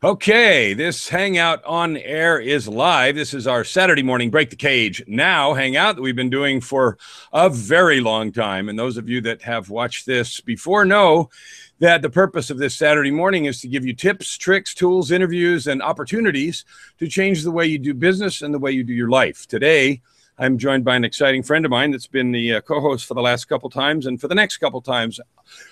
Okay, this Hangout on air is live. This is our Saturday morning Break the Cage Now Hangout that we've been doing for a very long time. And those of you that have watched this before know that the purpose of this Saturday morning is to give you tips, tricks, tools, interviews, and opportunities to change the way you do business and the way you do your life. Today, I'm joined by an exciting friend of mine that's been the co-host for the last couple times and for the next couple times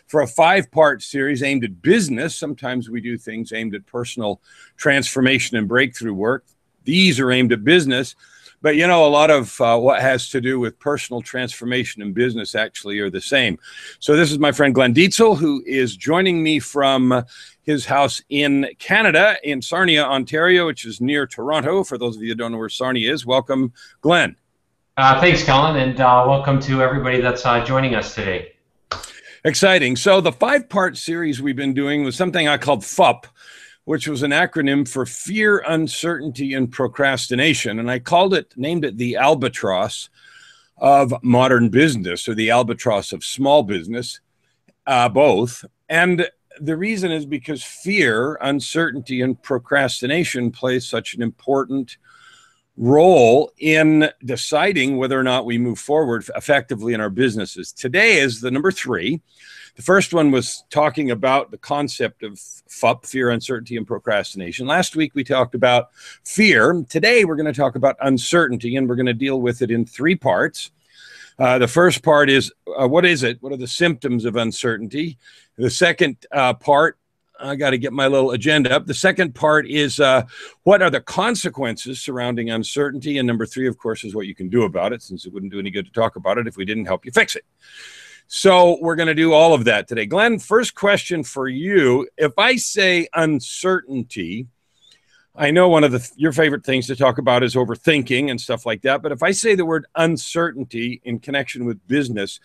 for a 5-part series aimed at business. Sometimes we do things aimed at personal transformation and breakthrough work. These are aimed at business. But, you know, a lot of what has to do with personal transformation and business actually are the same. So this is my friend Glenn Dietzel, who is joining me from his house in Canada, in Sarnia, Ontario, which is near Toronto. For those of you who don't know where Sarnia is, welcome, Glenn. Thanks, Colin, and welcome to everybody that's joining us today. Exciting. So the 5-part series we've been doing was something I called F.U.P, which was an acronym for fear, uncertainty, and procrastination. And I named it the Albatross of modern business, or the Albatross of small business, both. And the reason is because fear, uncertainty, and procrastination play such an important role in deciding whether or not we move forward effectively in our businesses. Today is the number 3. The first one was talking about the concept of F.U.P, fear, uncertainty, and procrastination. Last week we talked about fear. Today we're going to talk about uncertainty, and we're going to deal with it in 3 parts. The first part is, what is it? What are the symptoms of uncertainty? The second part, I got to get my little agenda up. The second part is what are the consequences surrounding uncertainty? And number 3, of course, is what you can do about it, since it wouldn't do any good to talk about it if we didn't help you fix it. So we're going to do all of that today. Glenn, first question for you. If I say uncertainty, I know one of your favorite things to talk about is overthinking and stuff like that. But if I say the word uncertainty in connection with business,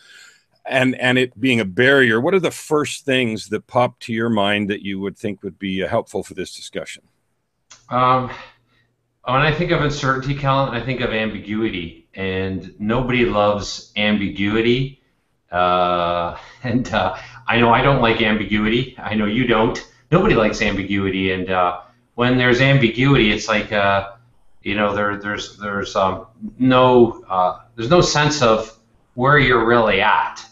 and it being a barrier, what are the first things that pop to your mind that you would think would be helpful for this discussion? When I think of uncertainty, Colin, I think of ambiguity, and nobody loves ambiguity. I know I don't like ambiguity. I know you don't. Nobody likes ambiguity, and when there's ambiguity, it's like there's no sense of where you're really at.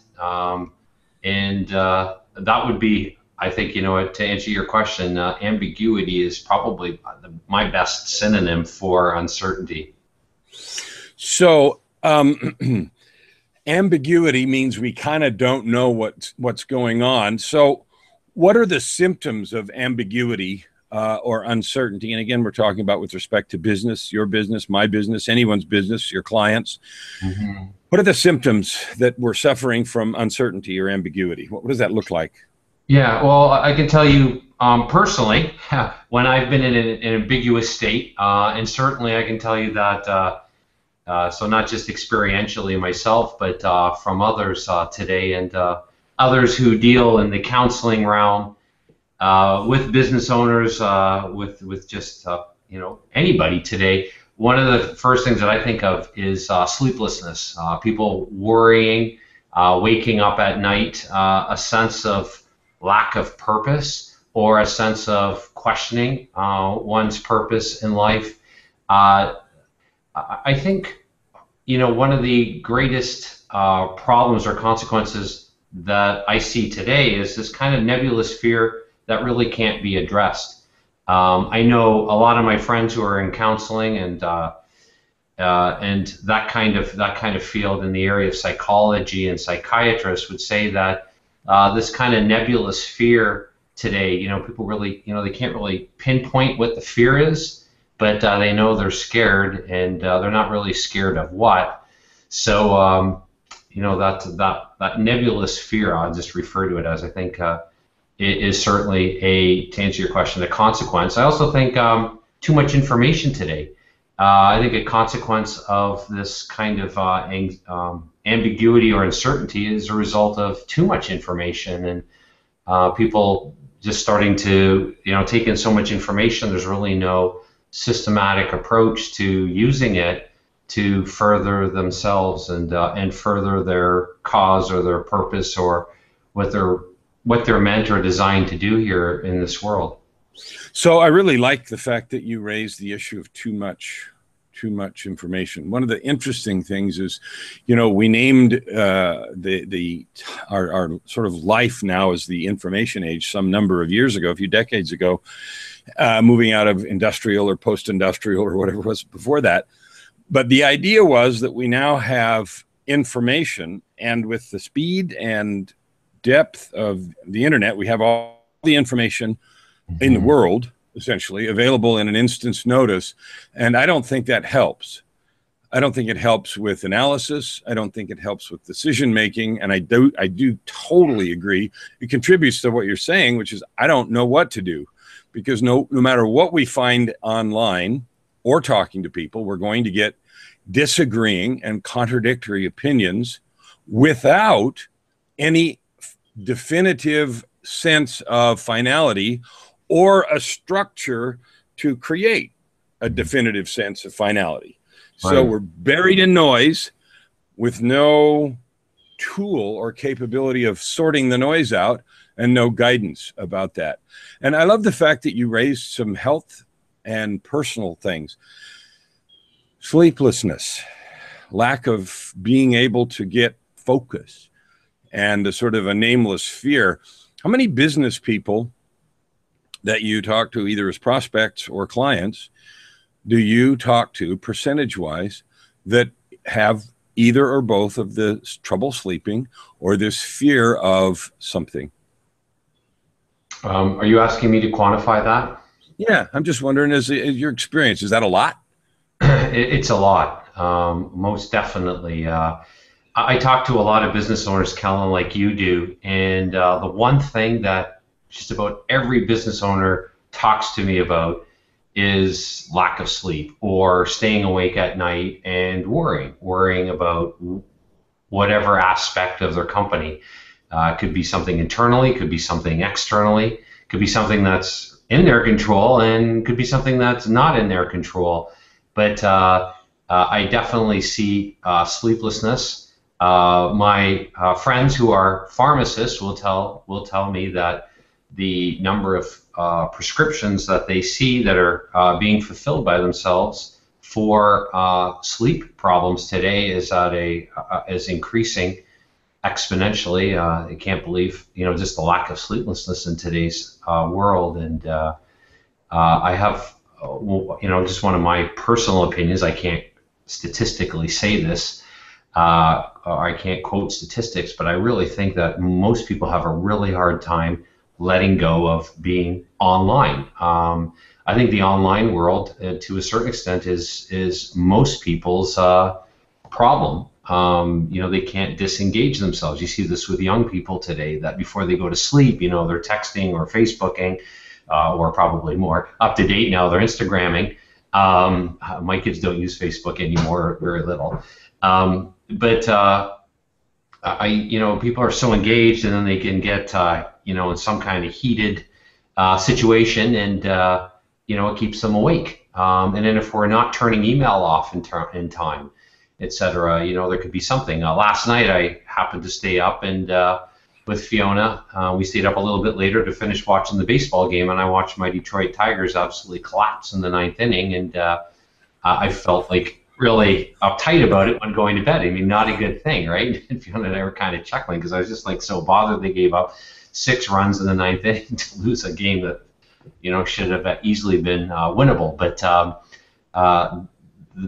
That would be, I think, to answer your question, ambiguity is probably my best synonym for uncertainty. So ambiguity means we kind of don't know what's going on. So what are the symptoms of ambiguity or uncertainty? And again, we're talking about with respect to business, your business, my business, anyone's business, your clients. Mm-hmm. What are the symptoms that we're suffering from uncertainty or ambiguity? What does that look like? Yeah, well, I can tell you personally, when I've been in an ambiguous state, and certainly I can tell you that, so not just experientially myself, but from others today, and others who deal in the counseling realm, with business owners, with just anybody today. One of the first things that I think of is sleeplessness. People worrying, waking up at night, a sense of lack of purpose or a sense of questioning one's purpose in life. I think one of the greatest problems or consequences that I see today is this kind of nebulous fear that really can't be addressed. I know a lot of my friends who are in counseling and that kind of field in the area of psychology, and psychiatrists would say that this kind of nebulous fear today, people really, they can't really pinpoint what the fear is, but they know they're scared, and they're not really scared of what. So that nebulous fear, I'll just refer to it as, I think, it is certainly to answer your question, a consequence. I also think too much information today. I think a consequence of this kind of ambiguity or uncertainty is a result of too much information, and people just starting to take in so much information. There's really no systematic approach to using it to further themselves and further their cause or their purpose or what they're meant or designed to do here in this world. So I really like the fact that you raised the issue of too much information. One of the interesting things is, we named our sort of life now as the information age some number of years ago, a few decades ago, moving out of industrial or post-industrial or whatever it was before that. But the idea was that we now have information, and with the speed and depth of the internet, we have all the information in the world, essentially, available in an instant's notice. And I don't think that helps. I don't think it helps with analysis. I don't think it helps with decision making. And I do totally agree. It contributes to what you're saying, which is I don't know what to do, because no matter what we find online or talking to people, we're going to get disagreeing and contradictory opinions without any definitive sense of finality or a structure to create a definitive sense of finality. Right. So we're buried in noise with no tool or capability of sorting the noise out, and no guidance about that. And I love the fact that you raised some health and personal things. Sleeplessness, lack of being able to get focus, and a sort of a nameless fear. How many business people that you talk to, either as prospects or clients, do you talk to percentage-wise that have either or both of the trouble sleeping or this fear of something? Are you asking me to quantify that? Yeah, I'm just wondering, is your experience, is that a lot? It's a lot, most definitely. I talk to a lot of business owners, Kellen, like you do, and the one thing that just about every business owner talks to me about is lack of sleep, or staying awake at night and worrying about whatever aspect of their company. Could be something internally, could be something externally, could be something that's in their control, and could be something that's not in their control. But I definitely see sleeplessness. My friends who are pharmacists will tell me that the number of prescriptions that they see that are being fulfilled by themselves for sleep problems today is increasing exponentially. I can't believe just the lack of sleeplessness in today's world. And I have just one of my personal opinions. I can't statistically say this, or I can't quote statistics, but I really think that most people have a really hard time letting go of being online. I think the online world, to a certain extent, is most people's problem. They can't disengage themselves. You see this with young people today, that before they go to sleep, they're texting or Facebooking, or probably more up to date now, they're Instagramming. My kids don't use Facebook anymore, very little. But people are so engaged, and then they can get, in some kind of heated situation, and it keeps them awake. And then if we're not turning email off in time, etc., there could be something. Last night I happened to stay up, and with Fiona, we stayed up a little bit later to finish watching the baseball game, and I watched my Detroit Tigers absolutely collapse in the 9th inning, and I felt like really uptight about it when going to bed. I mean, not a good thing, right? And Fiona and I were kind of chuckling because I was just like so bothered they gave up 6 runs in the 9th inning to lose a game that should have easily been winnable. But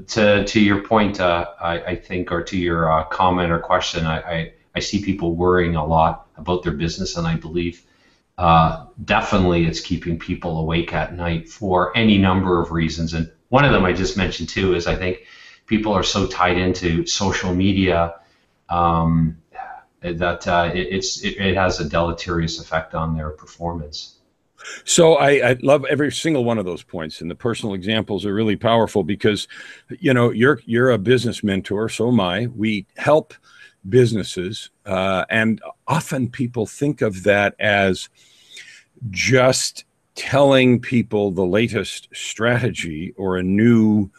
to your point, I think, or to your comment or question, I see people worrying a lot about their business, and I believe definitely it's keeping people awake at night for any number of reasons. And one of them I just mentioned too is I think people are so tied into social media that it has a deleterious effect on their performance. So I love every single one of those points, and the personal examples are really powerful because, you're a business mentor, so am I. We help businesses, and often people think of that as just telling people the latest strategy or a new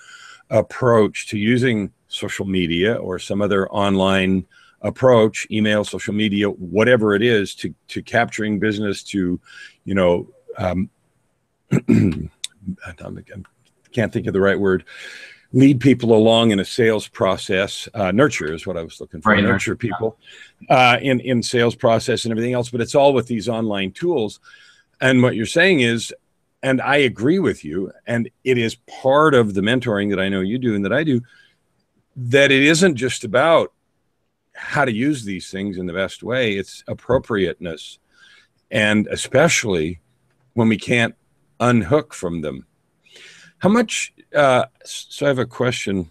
approach to using social media or some other online approach, email, social media, whatever it is, to capturing business, to I can't think of the right word, lead people along in a sales process. Nurture is what I was looking for. Right, nurture people in sales process and everything else. But it's all with these online tools. And what you're saying is, and I agree with you, and it is part of the mentoring that I know you do and that I do, that it isn't just about how to use these things in the best way. It's appropriateness. And especially when we can't unhook from them. How much, so I have a question.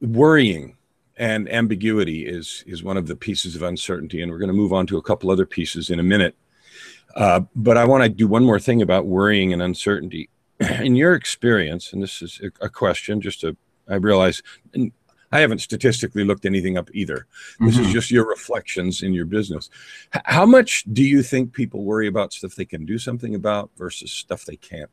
Worrying and ambiguity is one of the pieces of uncertainty, and we're going to move on to a couple other pieces in a minute. But I want to do one more thing about worrying and uncertainty. In your experience, and this is a question, I realize I haven't statistically looked anything up either. This is just your reflections in your business. How much do you think people worry about stuff they can do something about versus stuff they can't?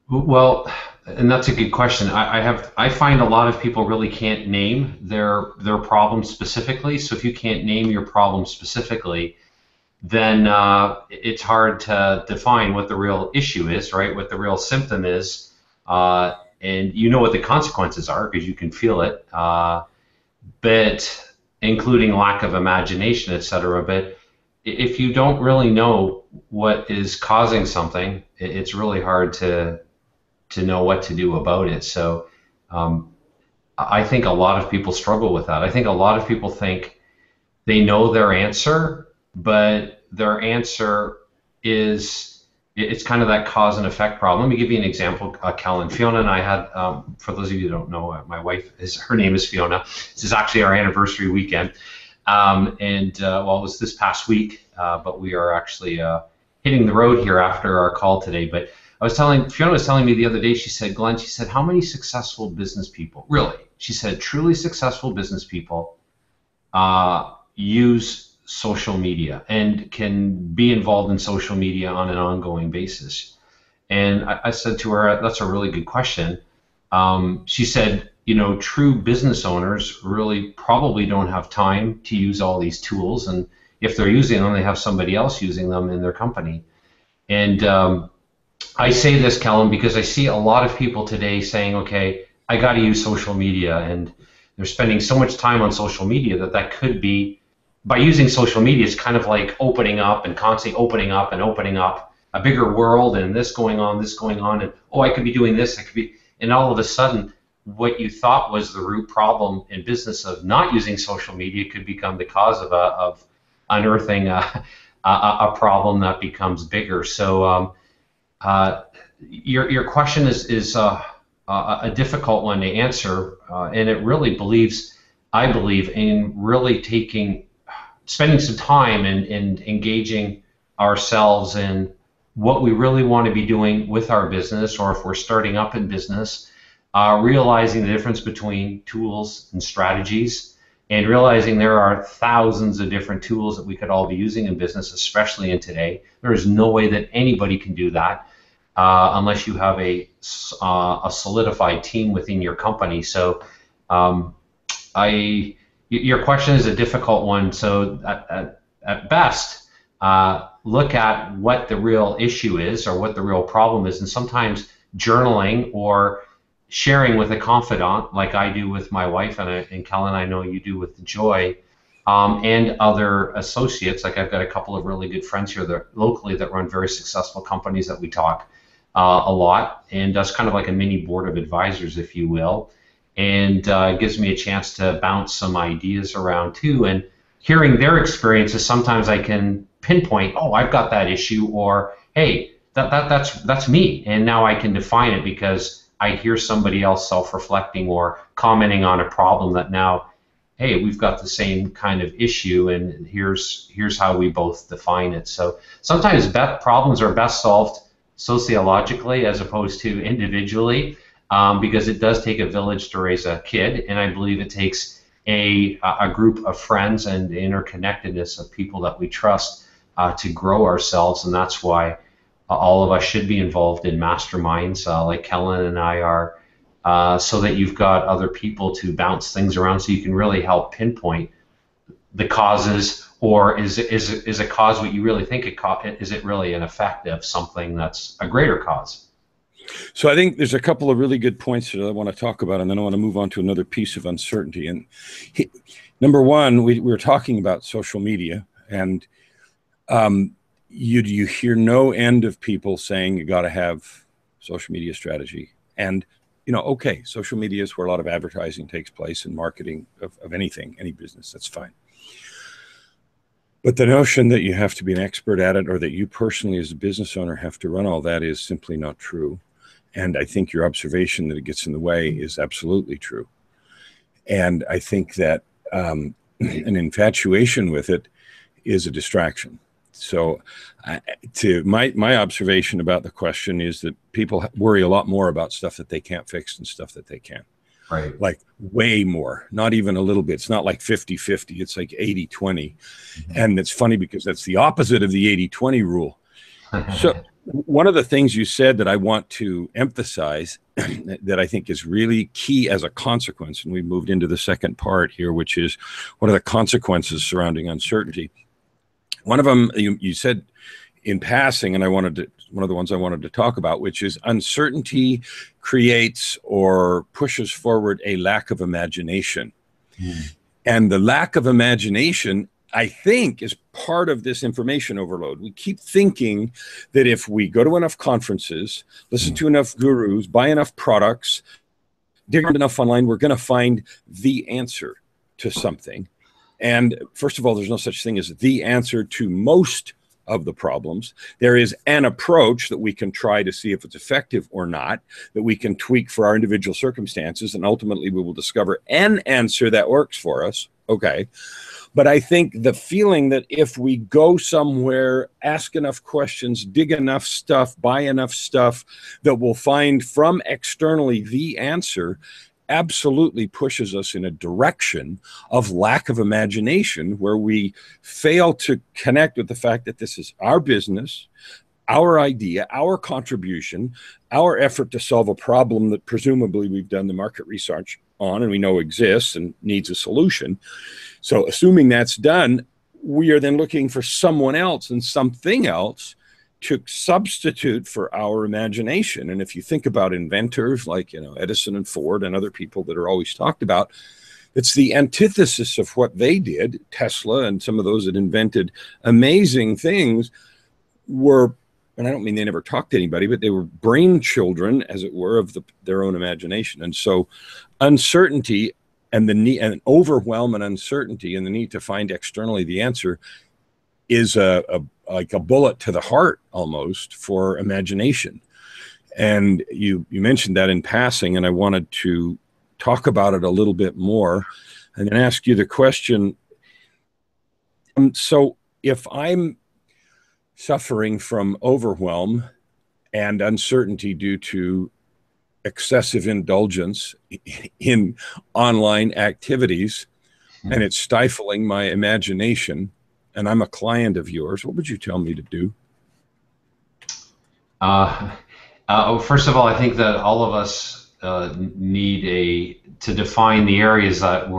Well, and that's a good question. I find a lot of people really can't name their problem specifically. So if you can't name your problem specifically, then it's hard to define what the real issue is, right? What the real symptom is. And you know what the consequences are because you can feel it, but including lack of imagination, etc. But if you don't really know what is causing something, it's really hard to know what to do about it. So I think a lot of people struggle with that. I think a lot of people think they know their answer, but their answer it's kind of that cause and effect problem. Let me give you an example, Kellen. Fiona and I had, for those of you who don't know, my wife, her name is Fiona. This is actually our anniversary weekend. Well, it was this past week, but we are actually hitting the road here after our call today. But Fiona was telling me the other day, she said, Glenn, she said, how many successful business people, really, she said, truly successful business people use social media and can be involved in social media on an ongoing basis? And I said to her, that's a really good question. She said, true business owners really probably don't have time to use all these tools. And if they're using them, they have somebody else using them in their company. And I say this, Kellen, because I see a lot of people today saying, okay, I got to use social media. And they're spending so much time on social media that could be, by using social media, it's kind of like opening up and constantly opening up and opening up a bigger world and this going on, and oh, I could be doing this, and all of a sudden, what you thought was the root problem in business of not using social media could become the cause of unearthing a problem that becomes bigger. So your question is a difficult one to answer, and it really I believe in really spending some time and engaging ourselves in what we really want to be doing with our business, or if we're starting up in business, realizing the difference between tools and strategies, and realizing there are thousands of different tools that we could all be using in business, especially in today. There is no way that anybody can do that unless you have a solidified team within your company. So your question is a difficult one. So at best, look at what the real issue is or what the real problem is, and sometimes journaling or sharing with a confidant, like I do with my wife, and Kellen, I know you do with Joy, and other associates. Like I've got a couple of really good friends here locally that run very successful companies that we talk a lot, and that's kind of like a mini board of advisors, if you will. And it gives me a chance to bounce some ideas around too. And hearing their experiences, sometimes I can pinpoint, oh, I've got that issue, or hey, that's me. And now I can define it because I hear somebody else self-reflecting or commenting on a problem that now, hey, we've got the same kind of issue, and here's how we both define it. So sometimes problems are best solved sociologically as opposed to individually. Because it does take a village to raise a kid, and I believe it takes a group of friends and the interconnectedness of people that we trust to grow ourselves, and that's why all of us should be involved in masterminds like Kellen and I are, so that you've got other people to bounce things around so you can really help pinpoint the causes or is a cause what you really think is it really an effect of something that's a greater cause? So I think there's a couple of really good points that I want to talk about, and then I want to move on to another piece of uncertainty. And number one, we were talking about social media, and you hear no end of people saying you got to have social media strategy. And okay, social media is where a lot of advertising takes place and marketing of anything, any business. That's fine. But the notion that you have to be an expert at it, or that you personally as a business owner have to run all that, is simply not true. And I think your observation that it gets in the way is absolutely true. And I think that an infatuation with it is a distraction. So my observation about the question is that people worry a lot more about stuff that they can't fix than stuff that they can. Right. Like way more, not even a little bit. It's not like 50-50, it's like 80-20. Mm-hmm. And it's funny because that's the opposite of the 80-20 rule. So one of the things you said that I want to emphasize that I think is really key as a consequence, and we moved into the second part here, which is what are the consequences surrounding uncertainty. One of them you said in passing, and one of the ones I wanted to talk about, which is uncertainty creates or pushes forward a lack of imagination. Mm. And the lack of imagination, I think, is part of this information overload. We keep thinking that if we go to enough conferences, listen to enough gurus, buy enough products, dig enough online, we're going to find the answer to something. And first of all, there's no such thing as the answer to most of the problems. There is an approach that we can try to see if it's effective or not, that we can tweak for our individual circumstances, and ultimately we will discover an answer that works for us. Okay. But I think the feeling that if we go somewhere, ask enough questions, dig enough stuff, buy enough stuff, that we'll find from externally the answer, absolutely pushes us in a direction of lack of imagination, where we fail to connect with the fact that this is our business, our idea, our contribution, our effort to solve a problem that presumably we've done the market research on and we know exists and needs a solution. So assuming that's done, we are then looking for someone else and something else to substitute for our imagination. And if you think about inventors like Edison and Ford and other people that are always talked about, it's the antithesis of what they did. Tesla and some of those that invented amazing things were, and I don't mean they never talked to anybody, but they were brain children, as it were, of their own imagination. And so uncertainty and the need, and overwhelm and uncertainty and the need to find externally the answer is like a bullet to the heart almost for imagination. And you mentioned that in passing, and I wanted to talk about it a little bit more and then ask you the question. So if I'm suffering from overwhelm and uncertainty due to excessive indulgence in online activities, and it's stifling my imagination, and I'm a client of yours, what would you tell me to do? First of all, I think that all of us need to define the areas that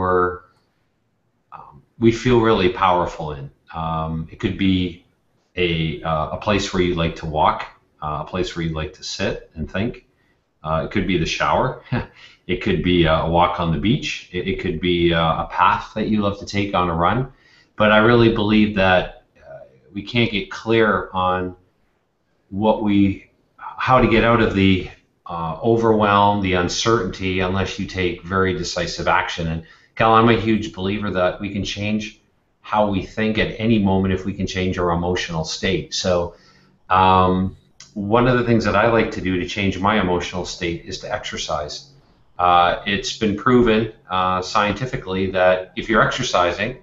we feel really powerful in. It could be a place where you like to walk, a place where you like to sit and think. It could be the shower. It could be a walk on the beach. It could be a path that you love to take on a run. But I really believe that we can't get clear on how to get out of the overwhelm, the uncertainty, unless you take very decisive action. And Cal, I'm a huge believer that we can change how we think at any moment if we can change our emotional state. So one of the things that I like to do to change my emotional state is to exercise. It's been proven scientifically that if you're exercising,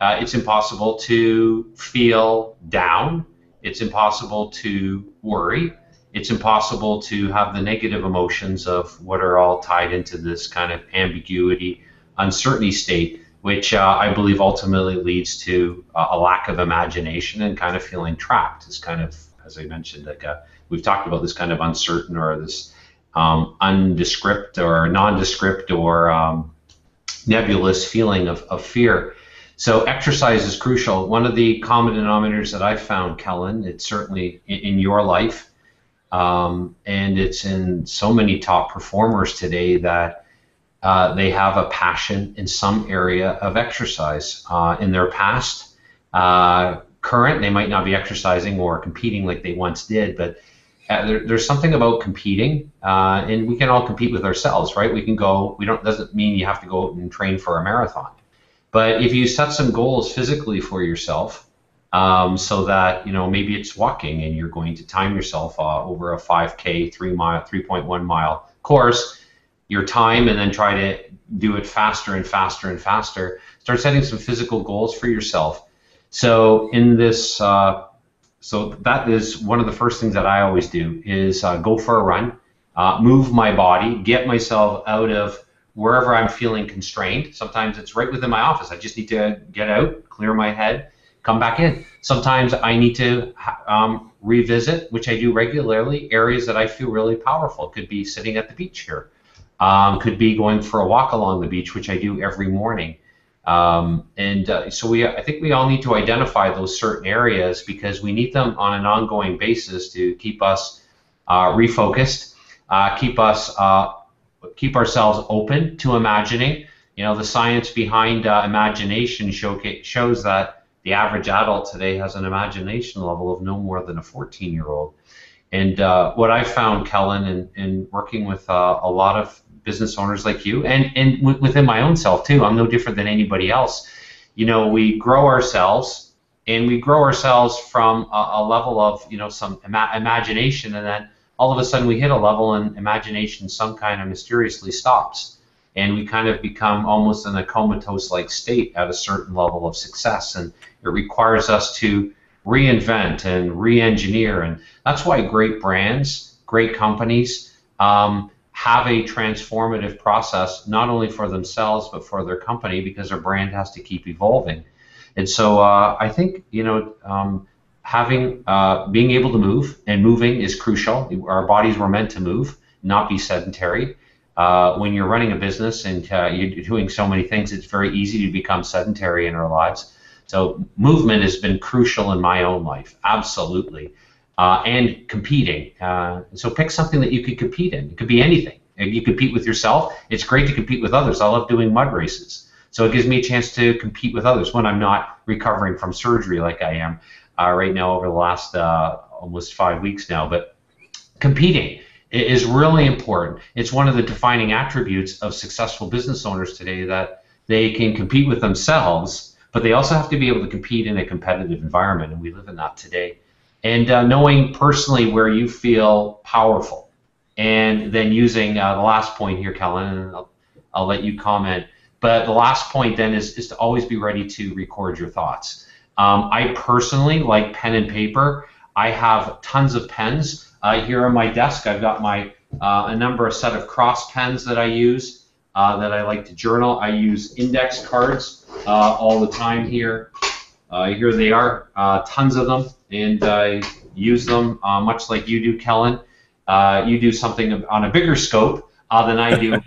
it's impossible to feel down. It's impossible to worry. It's impossible to have the negative emotions of what are all tied into this kind of ambiguity, uncertainty state, which I believe ultimately leads to a lack of imagination and kind of feeling trapped. It's kind of, as I mentioned, like we've talked about this kind of uncertain or this undescript or nondescript or nebulous feeling of fear. So exercise is crucial. One of the common denominators that I've found, Kellen, it's certainly in your life, and it's in so many top performers today, that they have a passion in some area of exercise. In their past, current, they might not be exercising or competing like they once did, but there's something about competing, and we can all compete with ourselves, right? We can go. Doesn't mean you have to go out and train for a marathon. But if you set some goals physically for yourself, so that, maybe it's walking and you're going to time yourself over a 5K, 3.1 mile course, your time, and then try to do it faster and faster and faster. Start setting some physical goals for yourself. So in this, so that is one of the first things that I always do is go for a run, move my body, get myself out of wherever I'm feeling constrained. Sometimes it's right within my office. I just need to get out, clear my head, come back in. Sometimes I need to revisit, which I do regularly, areas that I feel really powerful. It could be sitting at the beach here. Could be going for a walk along the beach, which I do every morning. So I think we all need to identify those certain areas, because we need them on an ongoing basis to keep us refocused, keep ourselves open to imagining. The science behind imagination shows that the average adult today has an imagination level of no more than a 14-year-old. And what I found, Kellen, in working with a lot of business owners like you, and within my own self too, I'm no different than anybody else. We grow ourselves, and we grow ourselves from a level of some imagination, and then all of a sudden we hit a level and imagination some kind of mysteriously stops, and we kind of become almost in a comatose-like state at a certain level of success, and it requires us to reinvent and re-engineer. And that's why great brands, great companies have a transformative process, not only for themselves but for their company, because their brand has to keep evolving. And so I think being able to move, and moving is crucial. Our bodies were meant to move, not be sedentary. When you're running a business and you're doing so many things, it's very easy to become sedentary in our lives. So movement has been crucial in my own life, absolutely. And competing. So pick something that you could compete in. It could be anything. You compete with yourself. It's great to compete with others. I love doing mud races. So it gives me a chance to compete with others when I'm not recovering from surgery like I am right now over the last almost 5 weeks now. But competing is really important. It's one of the defining attributes of successful business owners today, that they can compete with themselves, but they also have to be able to compete in a competitive environment, and we live in that today. And knowing personally where you feel powerful, and then using the last point here, Kellen, and I'll let you comment, but the last point then is to always be ready to record your thoughts. I personally like pen and paper. I have tons of pens here on my desk. I've got a set of cross pens that I use, that I like to journal. I use index cards all the time here. Here they are, tons of them, and I use them much like you do, Kellen. You do something on a bigger scope than I do.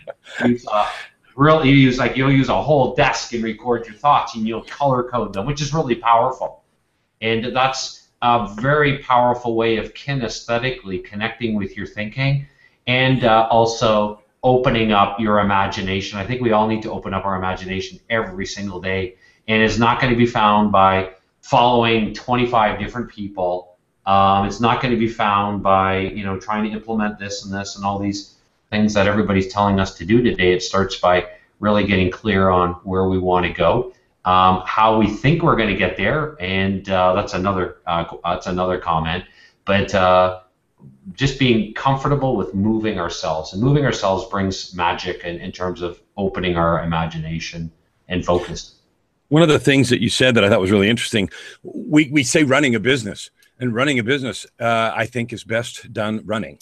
You'll use a whole desk and record your thoughts, and you'll color code them, which is really powerful. And that's a very powerful way of kinesthetically connecting with your thinking, and also opening up your imagination. I think we all need to open up our imagination every single day. And it's not going to be found by following 25 different people. It's not going to be found by trying to implement this and this and all these things that everybody's telling us to do today. It starts by really getting clear on where we want to go, how we think we're going to get there, and that's another comment. But just being comfortable with moving ourselves, and moving ourselves brings magic in terms of opening our imagination and focus. One of the things that you said that I thought was really interesting, we say running a business, and running a business, I think, is best done running.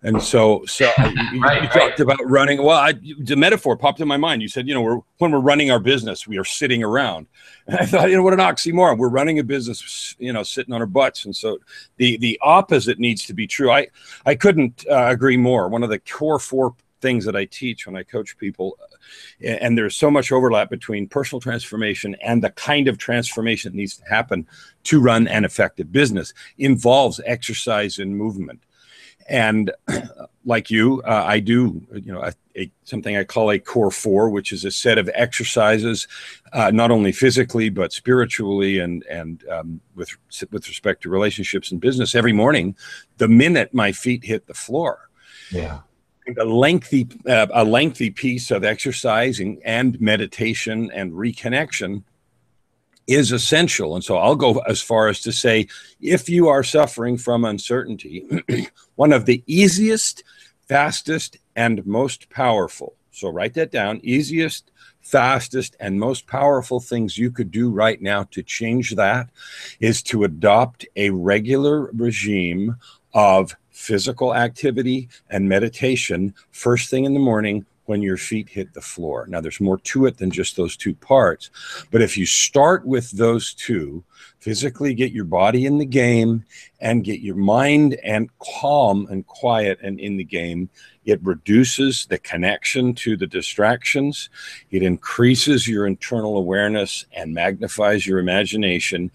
And so you talked about running. Well, the metaphor popped in my mind. You said, when we're running our business, we are sitting around. And I thought, what an oxymoron. We're running a business, sitting on our butts. And so the opposite needs to be true. I couldn't agree more. One of the core 4 things that I teach when I coach people. And there's so much overlap between personal transformation and the kind of transformation that needs to happen to run an effective business. Involves exercise and movement. And like you, I do, something I call a core 4, which is a set of exercises, not only physically but spiritually and with respect to relationships and business every morning, the minute my feet hit the floor. Yeah. A lengthy piece of exercising and meditation and reconnection is essential. And so I'll go as far as to say, if you are suffering from uncertainty, one of the easiest, fastest, and most powerful, so write that down, easiest, fastest, and most powerful things you could do right now to change that is to adopt a regular regime of physical activity and meditation first thing in the morning when your feet hit the floor. Now, there's more to it than just those 2 parts, but if you start with those 2, physically get your body in the game and get your mind and calm and quiet and in the game, it reduces the connection to the distractions. It increases your internal awareness and magnifies your imagination.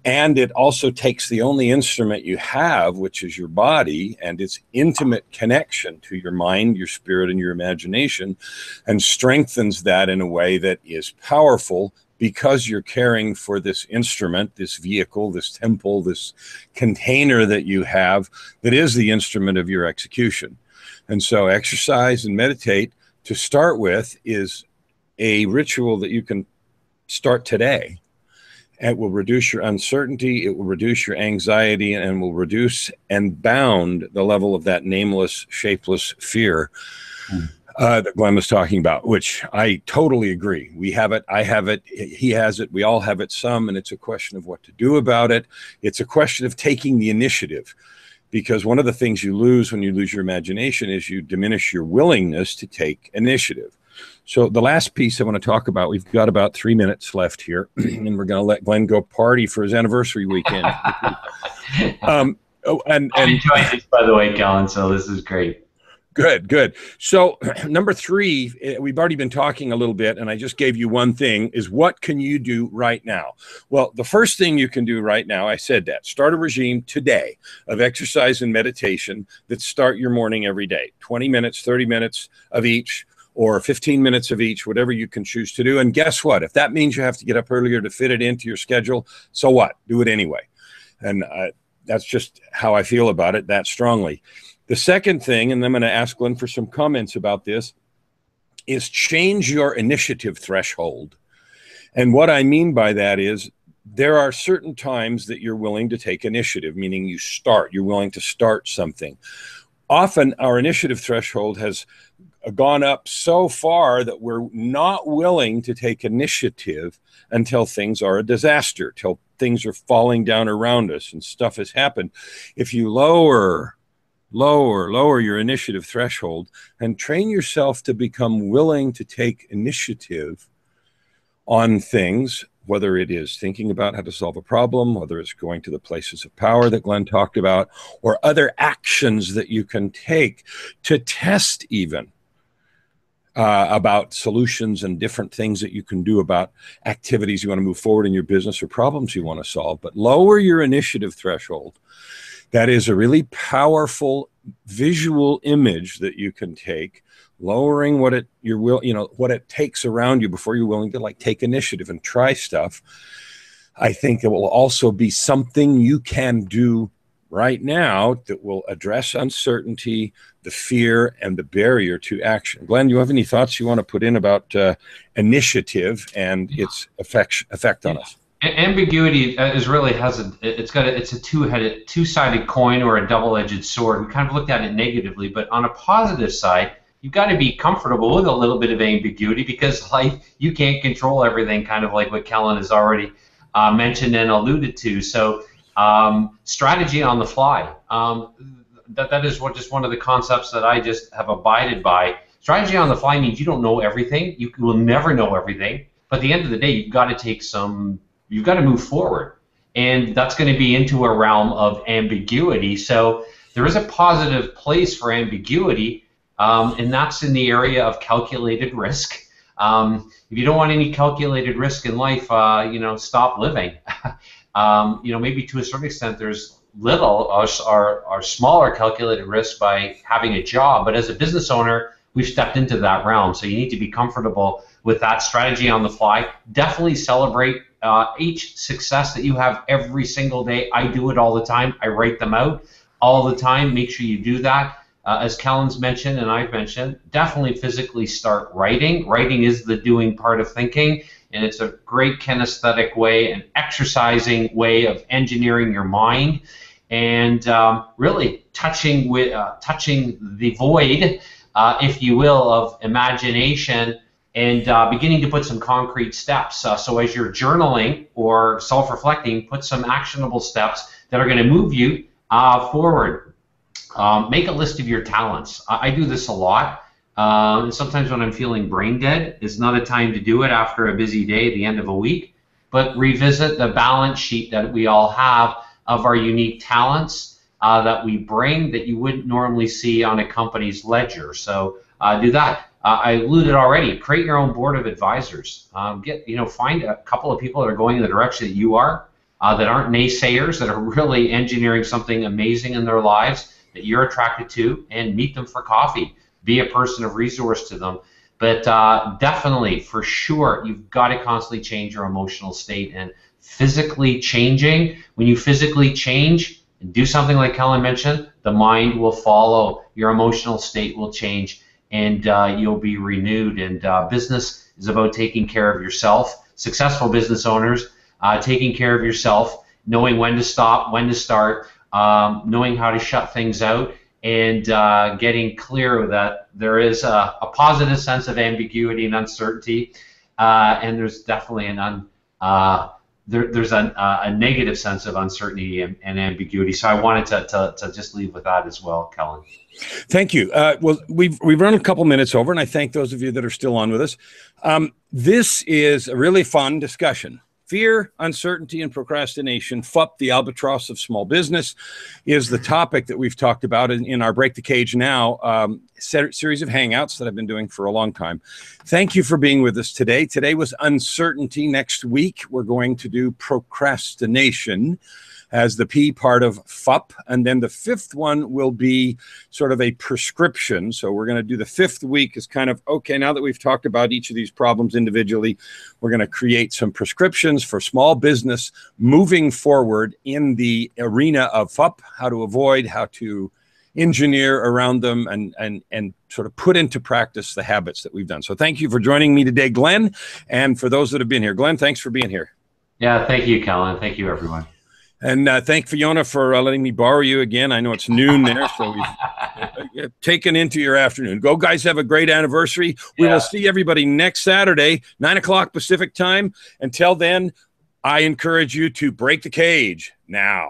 And it also takes the only instrument you have, which is your body and its intimate connection to your mind, your spirit, and your imagination, and strengthens that in a way that is powerful, because you're caring for this instrument, this vehicle, this temple, this container that you have that is the instrument of your execution. And so exercise and meditate to start with is a ritual that you can start today. It will reduce your uncertainty, it will reduce your anxiety, and will reduce and bound the level of that nameless, shapeless fear that Glenn was talking about, which I totally agree. We have it, I have it, he has it, we all have it some, and it's a question of what to do about it. It's a question of taking the initiative, because one of the things you lose when you lose your imagination is you diminish your willingness to take initiative. So the last piece I want to talk about, we've got about 3 minutes left here, and we're going to let Glenn go party for his anniversary weekend. I'm enjoying this, by the way, Colin, so this is great. Good. So number 3, we've already been talking a little bit, and I just gave you one thing, is what can you do right now? Well, the first thing you can do right now, I said that, start a regime today of exercise and meditation that start your morning every day, 20 minutes, 30 minutes of each, or 15 minutes of each, whatever you can choose to do. And guess what? If that means you have to get up earlier to fit it into your schedule, so what? Do it anyway. And that's just how I feel about it, that strongly. The second thing, and I'm going to ask Glenn for some comments about this, is change your initiative threshold. And what I mean by that is there are certain times that you're willing to take initiative, meaning you're willing to start something. Often our initiative threshold has gone up so far that we're not willing to take initiative until things are a disaster, till things are falling down around us and stuff has happened. If you lower your initiative threshold and train yourself to become willing to take initiative on things, whether it is thinking about how to solve a problem, whether it's going to the places of power that Glenn talked about, or other actions that you can take to test even about solutions and different things that you can do about activities you want to move forward in your business or problems you want to solve. But lower your initiative threshold. That is a really powerful visual image that you can take, lowering what it takes around you before you're willing to take initiative and try stuff. I think it will also be something you can do right now that will address uncertainty, the fear, and the barrier to action. Glenn, do you have any thoughts you want to put in about initiative and its effect on us? Ambiguity it's a two-sided coin or a double-edged sword. We kind of looked at it negatively, but on a positive side, you've got to be comfortable with a little bit of ambiguity, because you can't control everything, kind of like what Kellen has already mentioned and alluded to. So strategy on the fly, that is just one of the concepts that I just have abided by. Strategy on the fly means you don't know everything. You will never know everything. But at the end of the day, you've got to move forward. And that's going to be into a realm of ambiguity. So there is a positive place for ambiguity and that's in the area of calculated risk. If you don't want any calculated risk in life, stop living. Maybe to a certain extent, there's little or smaller calculated risk by having a job, but as a business owner, we've stepped into that realm. So you need to be comfortable with that strategy on the fly. Definitely celebrate each success that you have every single day. I do it all the time. I write them out all the time. Make sure you do that. As Kellen's mentioned and I've mentioned, definitely physically start writing. Writing is the doing part of thinking, and it's a great kinesthetic way, an exercising way of engineering your mind, and really touching the void, if you will, of imagination, and beginning to put some concrete steps. So as you're journaling or self-reflecting, put some actionable steps that are going to move you forward. Make a list of your talents. I do this a lot. Sometimes when I'm feeling brain dead, it's not a time to do it after a busy day at the end of a week, but revisit the balance sheet that we all have of our unique talents that we bring that you wouldn't normally see on a company's ledger. So do that. I alluded already, create your own board of advisors. Find a couple of people that are going in the direction that you are, that aren't naysayers, that are really engineering something amazing in their lives that you're attracted to, and meet them for coffee. Be a person of resource to them. But definitely, for sure, you've got to constantly change your emotional state, and physically changing. When you physically change and do something like Kellen mentioned, the mind will follow. Your emotional state will change, and you'll be renewed. And business is about taking care of yourself. Successful business owners, taking care of yourself, knowing when to stop, when to start, knowing how to shut things out, and getting clear that there is a positive sense of ambiguity and uncertainty, and there's definitely there's a negative sense of uncertainty and ambiguity. So I wanted to just leave with that as well, Kellen. Thank you. Well, we've run a couple minutes over, and I thank those of you that are still on with us. This is a really fun discussion. Fear, uncertainty, and procrastination, F.U.P, the Albatross of small business, is the topic that we've talked about in our Break the Cage Now series of Hangouts that I've been doing for a long time. Thank you for being with us today. Today was uncertainty. Next week, we're going to do procrastination as the P part of F.U.P. And then the fifth one will be sort of a prescription. So we're going to do the fifth week as kind of, okay, now that we've talked about each of these problems individually, we're going to create some prescriptions for small business moving forward in the arena of F.U.P, how to avoid, how to engineer around them, and sort of put into practice the habits that we've done. So thank you for joining me today, Glenn. And for those that have been here, Glenn, thanks for being here. Yeah, thank you, Kellen. Thank you, everyone. And thank Fiona for letting me borrow you again. I know it's noon there, so we've taken into your afternoon. Go, guys, have a great anniversary. We will see everybody next Saturday, 9 o'clock Pacific time. Until then, I encourage you to break the cage now.